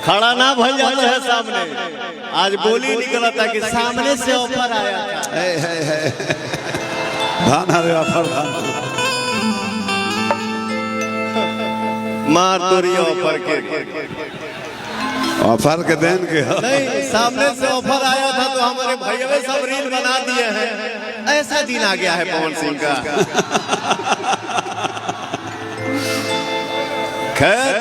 खड़ा ना भल जाता है सामने। आज बोली निकला था कि सामने से ऑफर आया था। धान आ रहे ऑफर धान मार तोरी ऑफर के देन के नहीं, सामने से ऑफर आया था तो हमारे भैया सब रील बना दिए हैं। ऐसा दिन आ गया है पवन सिंह का। खैर,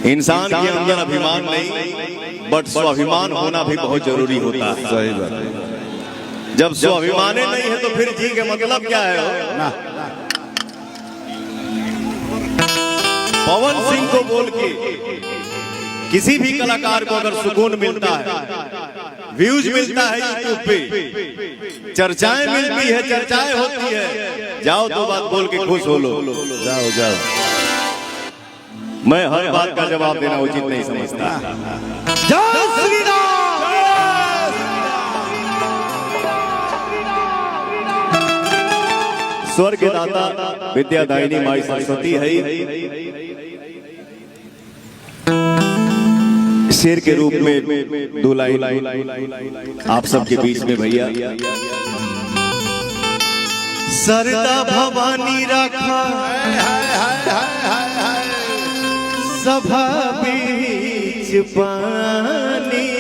इंसान के अंदर अभिमान नहीं बट स्वाभिमान होना भी बहुत जरूरी होता है। सही बात है। जब स्वाभिमाने नहीं है तो फिर जी के मतलब क्या है ना? पवन सिंह को बोल के किसी भी कलाकार को अगर सुकून मिलता है, व्यूज मिलता है यूट्यूब पे, चर्चाएं मिलती है, चर्चाएं होती है, जाओ तो बात बोल के खुश हो लो। जाओ जाओ। मैं हर बात का जवाब देना उचित नहीं समझता। जय श्री राम। स्वर्ग के दाता विद्यादायिनी माई सरस्वती है शेर के रूप में दो लाइन आप सबके बीच में भैया। सरदा भवानी रखा सभा बीच पानी।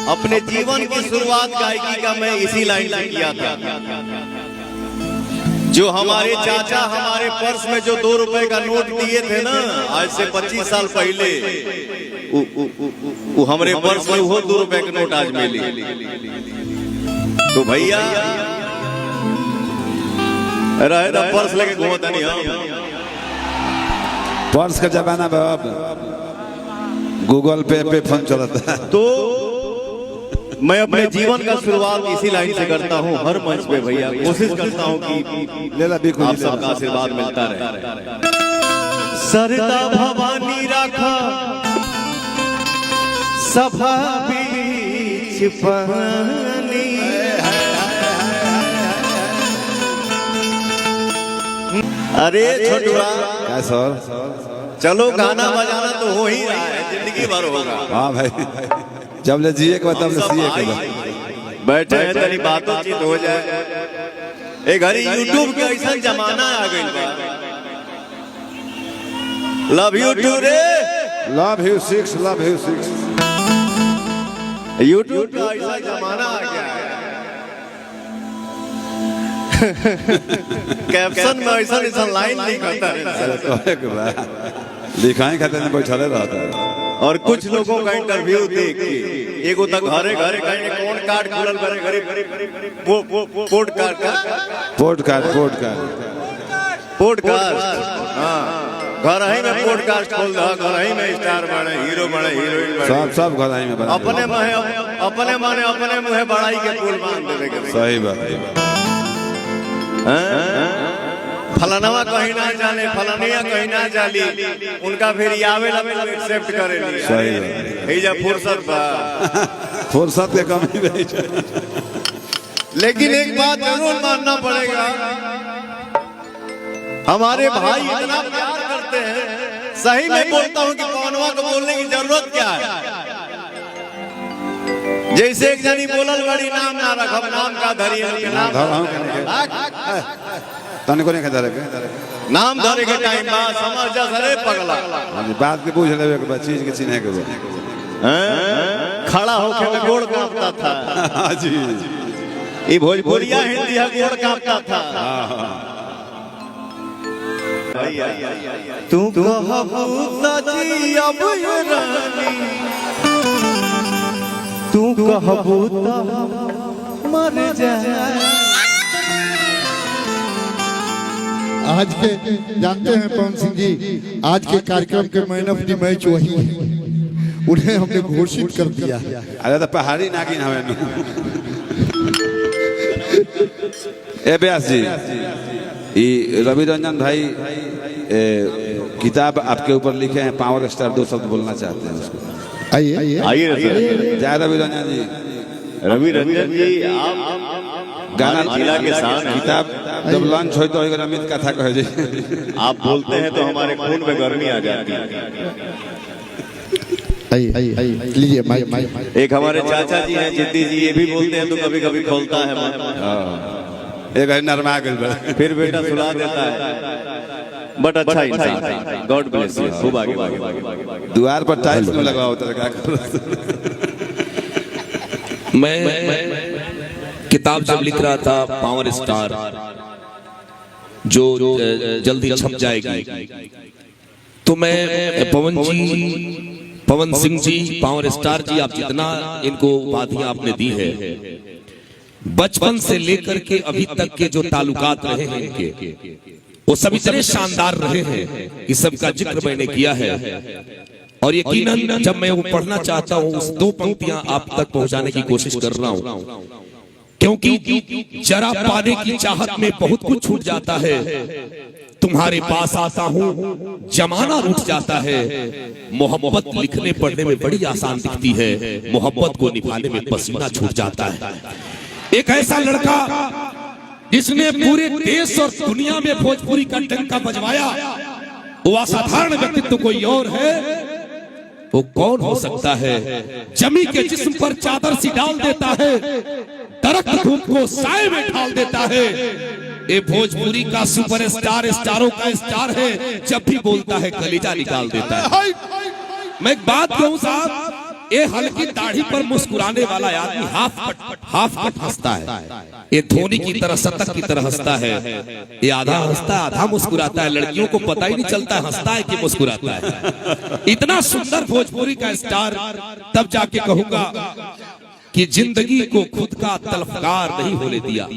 अपने जीवन की शुरुआत गायकी का मैं इसी लाइन से किया था। जो हमारे चाचा हमारे पर्स में जो 2 रुपए का नोट दिए थे ना, आज से 25 साल पहले, वो हमारे पर्स में वो 2 रुपए का नोट आज मिली। तो भैया रहे तो पर्स लेके घूमता नहीं हम। पर्स का जमाना बाब, गूगल पे फोन चलता है। तो मैं अपने जीवन का शुरुआत इसी लाइन से करता हूँ हर मंच पे भैया। कोशिश करता हूँ कि आप सबका आशीर्वाद मिलता रहे। सरदा भवानी राखा सभा बीच पानी। अरे छोटुआ क्या सर? चलो गाना बजाना तो हो ही रहा है, जिंदगी भर होगा। हाँ भाई, जब ले जिए के बाद तब ले सीए के बाद बैठे हैं तनी बातचीत हो जाए। एक घड़ी यूट्यूब के ऐसा जमाना आ गई बा। लव यू टू रे, love you 6, love you 6। YouTube का ऐसा जमाना आ गया है। कैप्शन में ऐसा लाइन नहीं करता है, दिखाएं खाते नहीं बैठले रहता है। और कुछ लोगों का इंटरव्यू देख के एगो तक घरे घरे कहीं कौन कार्ड खुलल करे पॉडकास्ट। हाँ, घर ही में पॉडकास्ट खोल दो, घर ही में स्टार बने, हीरो बने, हीरोइन सब घर ही में बने। अपने मुँह बड़ाई के पुल बांध देवे के। सही बात। फलानवा कहीं ना जाने, फलानिया कहीं ना जाली, उनका फिर आवे एक्सेप्ट करे नहीं। सही है। हे जा फुर्सत के कमी नहीं। लेकिन एक बात जरूर मानना पड़ेगा, हमारे भाई इतना प्यार करते हैं। सही में बोलता हूँ कि पवनवा को बोलने की जरूरत क्या है? जैसे एक जनी बोलल बड़ी नाम ना रखब, नाम का धरी तने को नहीं खदर नाम धरे के टाइम बा समझ जा सरे पगला। बात के पूछ लेवे के चीज के चिन्हे के खड़ा होके में गोड़ कांपता था। हां जी, ये भोजपुरिया हिंदी है, गोड़ कांपता था। तू कहबू जी अब ये रानी, तू कहबू मर जाए। आज के जानते हैं पवन सिंह जी, आज के कार्यक्रम के मैन ऑफ द मैच वही है, उन्हें हमने घोषित कर दिया। अरे तो पहाड़ी नागिन हवे न। ए व्यास जी, ये रवि रंजन भाई किताब आपके ऊपर लिखे हैं, पावर स्टार 2 शब्द बोलना चाहते हैं उसको। आइए आइए जय रवि रंजन जी। रवि रंजन जी, आप गाना जिला के साथ किताब जब लॉन्च हो तो अगर अमित कथा कहे जे आप बोलते हैं तो हमारे खून में गर्मी आ जाती है। लीजिए माइक। एक हमारे चाचा जी हैं जिद्दी जी, ये भी बोलते हैं तो कभी कभी खोलता है मन। एक है नरमा गइल बा। फिर बेटा सुला देता है, बट अच्छा इंसान, गॉड ब्लेस यू, खूब आगे आगे। द्वार पर टाइल्स न लगाओ तो क्या करो। मैं किताब जब लिख रहा था पावर स्टार, जो जल्दी छप जाएगी, तो मैं पवन सिंह जी, पावर स्टार जी, आप जितना इनको उपाधियां आपने दी है, बचपन से लेकर के अभी तक के जो ताल्लुकात रहे हैं इनके, वो सब इतने शानदार रहे हैं कि सबका जिक्र मैंने किया है। और यकीनन जब मैं वो पढ़ना चाहता हूँ, उस 2 पंक्तियां आप तक पहुंचाने की कोशिश कर रहा हूँ, क्योंकि जरा पाने की चाहत में बहुत कुछ छूट जाता है। तुम्हारे पास आता हूँ जमाना रूठ जाता है। मोहब्बत लिखने पढ़ने में बड़ी आसान दिखती है, मोहब्बत को निभाने में पसीना छूट जाता है। एक ऐसा लड़का जिसने पूरे देश और दुनिया में भोजपुरी का डंका बजवाया, वो असाधारण व्यक्तित्व कोई और है, वो कौन हो सकता है? जमी के जिस्म पर चादर सी डाल देता है, दरख्त धूप को साए में ढाल देता है। ये भोजपुरी का सुपरस्टार, स्टारों का स्टार है, जब भी बोलता है कलेजा निकाल देता है। मैं एक बात कहूं साहब, ये हल्की दाढ़ी पर मुस्कुराने वाला आदमी हाफ कट हंसता है। ये धोनी की तरह, शतक की तरह हंसता है। ये आधा हंसता है आधा मुस्कुराता है, लड़कियों को पता ही नहीं चलता हंसता है कि मुस्कुराता है। इतना सुंदर भोजपुरी का स्टार, तब जाके कहूंगा कि जिंदगी को खुद का तलफकार नहीं होने दिया,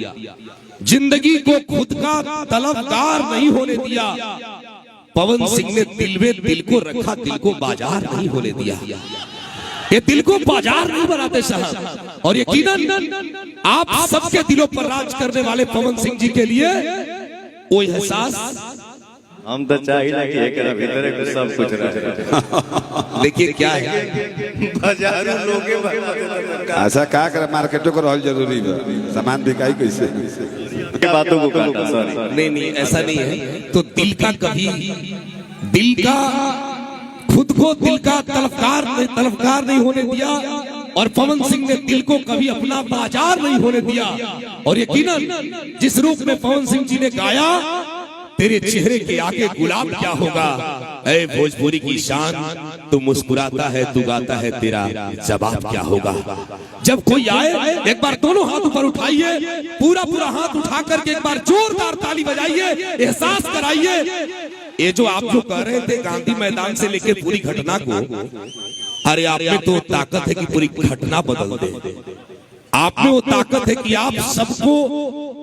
जिंदगी को खुद का तलफकार नहीं होने दिया। पवन सिंह ने दिल में दिल को रखा, दिल को बाजार नहीं होने दिया। ये दिल को बाजार नहीं बनाते साहब। और यकीनन आप सबके दिलों पर राज करने वाले पवन सिंह जी के लिए वो एहसास हम तो चाहिए कि एक भीतर सब कुछ रहे। देखिए क्या है, बाजारों लोगे ऐसा क्या कर, मार्केटों को रहल जरूरी है, सामान बिकाई कैसे के बातों को काटा, सॉरी। नहीं ऐसा नहीं है। तो दिल का कभी, दिल का खुद को दिल का तलफकार नहीं होने दिया, और पवन सिंह ने दिल को कभी अपना बाजार नहीं होने दिया। और यकीनन जिस रूप में पवन सिंह जी ने गाया, तेरे चेहरे के आगे गुलाब क्या होगा, ऐ भोजपुरी की शान, तू मुस्कुराता है तू गाता है, तेरा जवाब क्या होगा। जब कोई आए एक बार दोनों हाथ ऊपर उठाइए, पूरा हाथ उठा करके एक बार जोरदार ताली बजाइए, एहसास कराइए। ये जो आप जो कह रहे थे गांधी मैदान से लेके पूरी घटना को, अरे आप में तो ताकत है कि पूरी घटना बदल दे। आप में वो ताकत है कि आप सबको,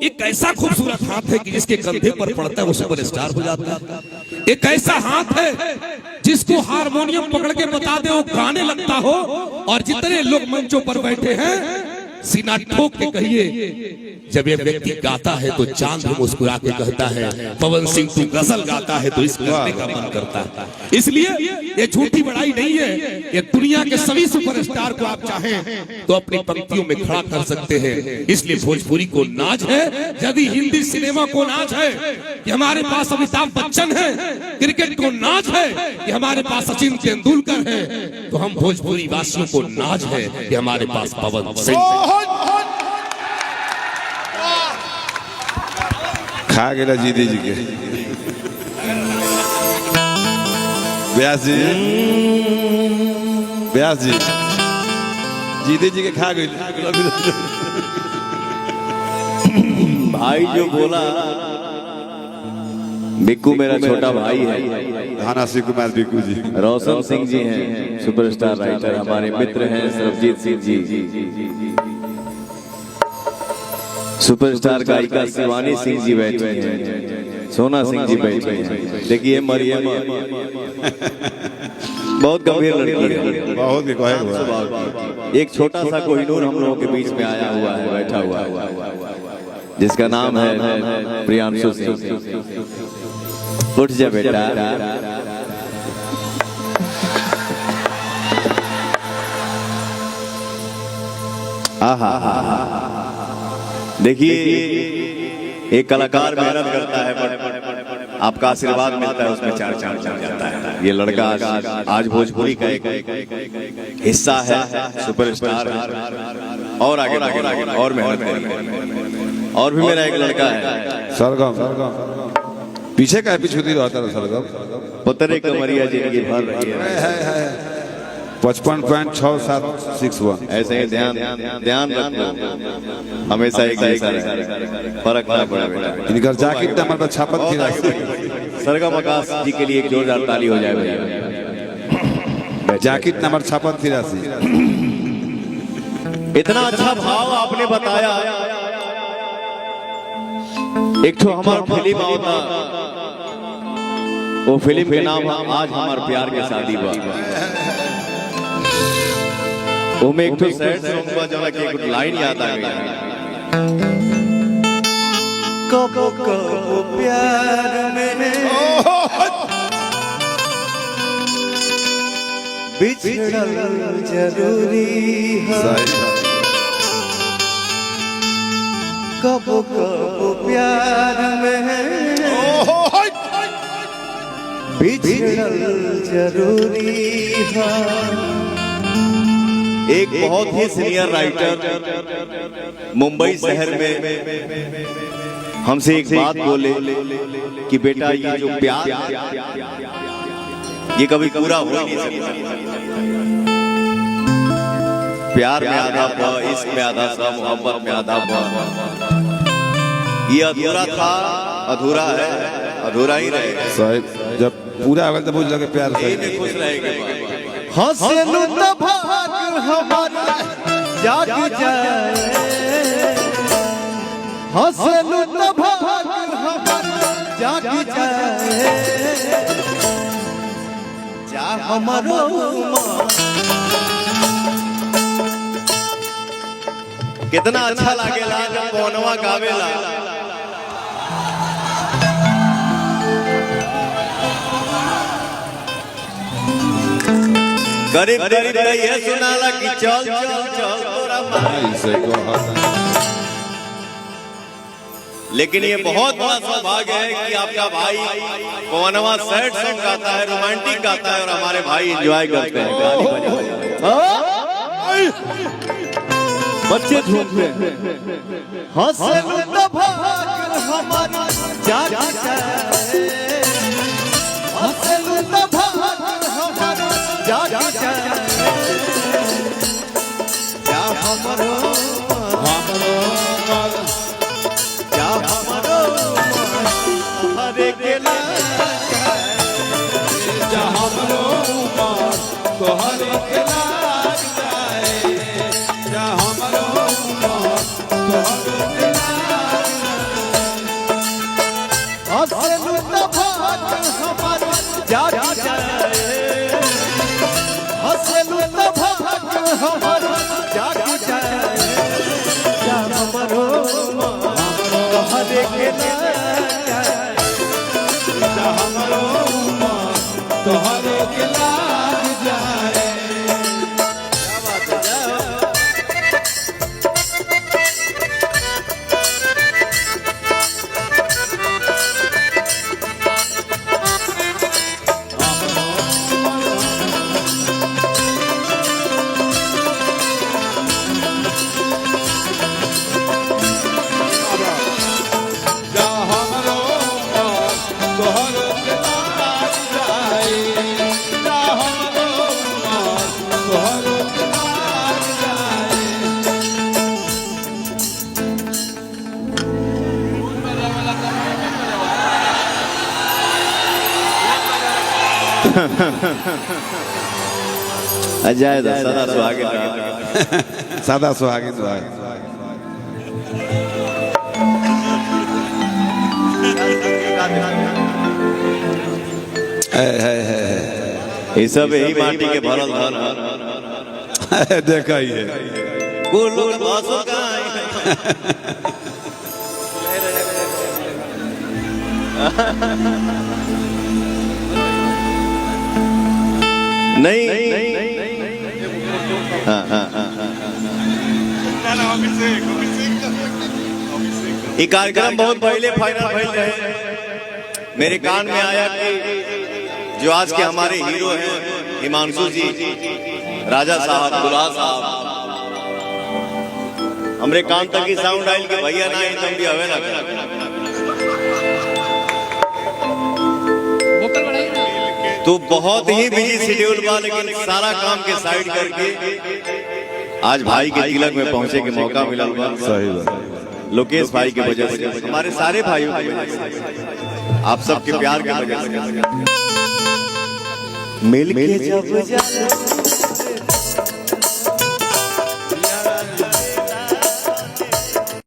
एक ऐसा खूबसूरत हाथ है कि जिसके कंधे पर पड़ता है वो सुपरस्टार हो जाता है। एक ऐसा हाथ है जिसको हारमोनियम पकड़ के बता दे वो गाने लगता हो। और जितने लोग मंचों पर बैठे हैं, सीना ठोक के कहिए, जब ये व्यक्ति गाता है तो चांद मुस्कुरा के कहता है, पवन सिंह तू गजल गाता है तो इस करने का मन करता है। इसलिए ये झूठी बड़ाई नहीं है, ये दुनिया के सभी सुपरस्टार को आप चाहें तो अपनी पंक्तियों में खड़ा कर सकते हैं। इसलिए भोजपुरी को नाज है, यदि हिंदी सिनेमा को नाज है कि हमारे पास अमिताभ बच्चन है, क्रिकेट को नाज है कि हमारे पास सचिन तेंदुलकर है, तो हम भोजपुरी वासियों को नाज है कि हमारे पास पवन सिंह। खा गया जीदी जी के व्यास जी जीदी जी के खा गई। भाई जो बोला, बिक्कू मेरा छोटा भाई है, धाना सिंह कुमार बिक्कू जी, रोशन सिंह जी हैं सुपरस्टार राइटर, हमारे मित्र हैं सरबजीत सिंह जी, सुपरस्टार गायिका शिवानी सिंह जी बैठी हैं, सोना सिंह जी बैठी हैं। देखिए मरियम बहुत गंभीर लड़की है, बहुत एक छोटा सा कोहिनूर हम लोगों के बीच में आया हुआ है, बैठा हुआ है, जिसका नाम है प्रियांशु सिंह। उठ जा बेटा। देखिए एक कलाकार मेहनत करता है बट आपका आशीर्वाद मिलता है उसमें चार चांद चढ़ जाता है। ये लड़का आज भोजपुरी का एक हिस्सा है, सुपरस्टार है और आगे और मेहनत करेंगे। और भी मेरा एक लड़का है सरगम पीछे का पीछे रहता है सरगम पुतरे कमरिया जिंदगी भर रही है 55.6761 ऐसे ही ध्यान रखो हमेशा एक जैसा रहे, फर्क ना पड़े बेटा। इनका जाकिट हमारे पास छापत थी सरगम आकाश जी के लिए एक जोरदार ताली हो जाए भैया। जाकिट नंबर छापत थी राशि। इतना अच्छा भाव आपने बताया। एक तो हमारा फिल्म होता, वो फिल्म के नाम आज हमार प्यार के शादी बा। वो में एक तो सैड सॉन्ग बा जला के एक लाइन याद आ गई, कबो कबो प्यार में बिछड़ल जरूरी है, कबो कबो प्यार में बिछड़ल जरूरी है। एक बहुत ही सीनियर राइटर मुंबई शहर में हमसे एक बात बोले कि बेटा ये जो प्यार ये कभी पूरा हो नहीं सकता। प्यार में आधा पा, इश्क में आधा सा, मोहब्बत में आधा पा। ये अधूरा था, अधूरा है, अधूरा ही रहेगा। साहब जब पूरा होगा तब बुझ लगे प्यार से खुश रहेगा। हंसलू तो भाग हमारा जाग जाए, हंसलू तो भाग हमारा जाग जाए, जा हमारो कितना अच्छा लागेला जब पौनवा गावेला। गरीब गरीब ये सुनाला कि चल चल चल तोरा माई। लेकिन ये बहुत बड़ा सौभाग्य है कि आपका भाई पवनवा सैड सॉन्ग गाता है, रोमांटिक गाता है और हमारे भाई एंजॉय करते हैं, गाली बजाते हैं, बच्चे झूमते हैं। हंसलू तो भाग हमारा जाग जाए, हंसलू तो भाग हमारा जाग जाए, जा हमरो जा हमरो हरे के लाग जाए, जा हमरो तो हरे के लाग जाए, जा हमरो तो हरे के लाग जाए। हंसलू तो भाग हमारा जाग जाए, हंसलू तो भाग हमारा जाग जाए, जा हमरो हरे के लाग जाए, जा हमरो तो हरे के लाग जाए। क्या बात है। अजय सदा सुहागिन रहा। सदा सुहागिन रहा। ये सब यही माटी के भरल धन देखा ही है। नहीं हाँ हाँ हाँ ये कार्यक्रम बहुत पहले फाइनल भइल रहे। मेरे कान में आया कि जो आज के हमारे हीरो हैं हिमांशु जी, राजा साहब, दुल्हा साहब, हमरे कान तक ही साउंड आयल कि भैया ना तुम भी हवे ना। तो बहुत ही बिजी शेड्यूल बा, लेकिन सारा काम के साइड करके आज भाई के तिलक में पहुंचे के मौका मिला। सही बात। लोकेश भाई की वजह से, हमारे सारे भाइयों की वजह से, आप सबके प्यार की वजह से मिल के जब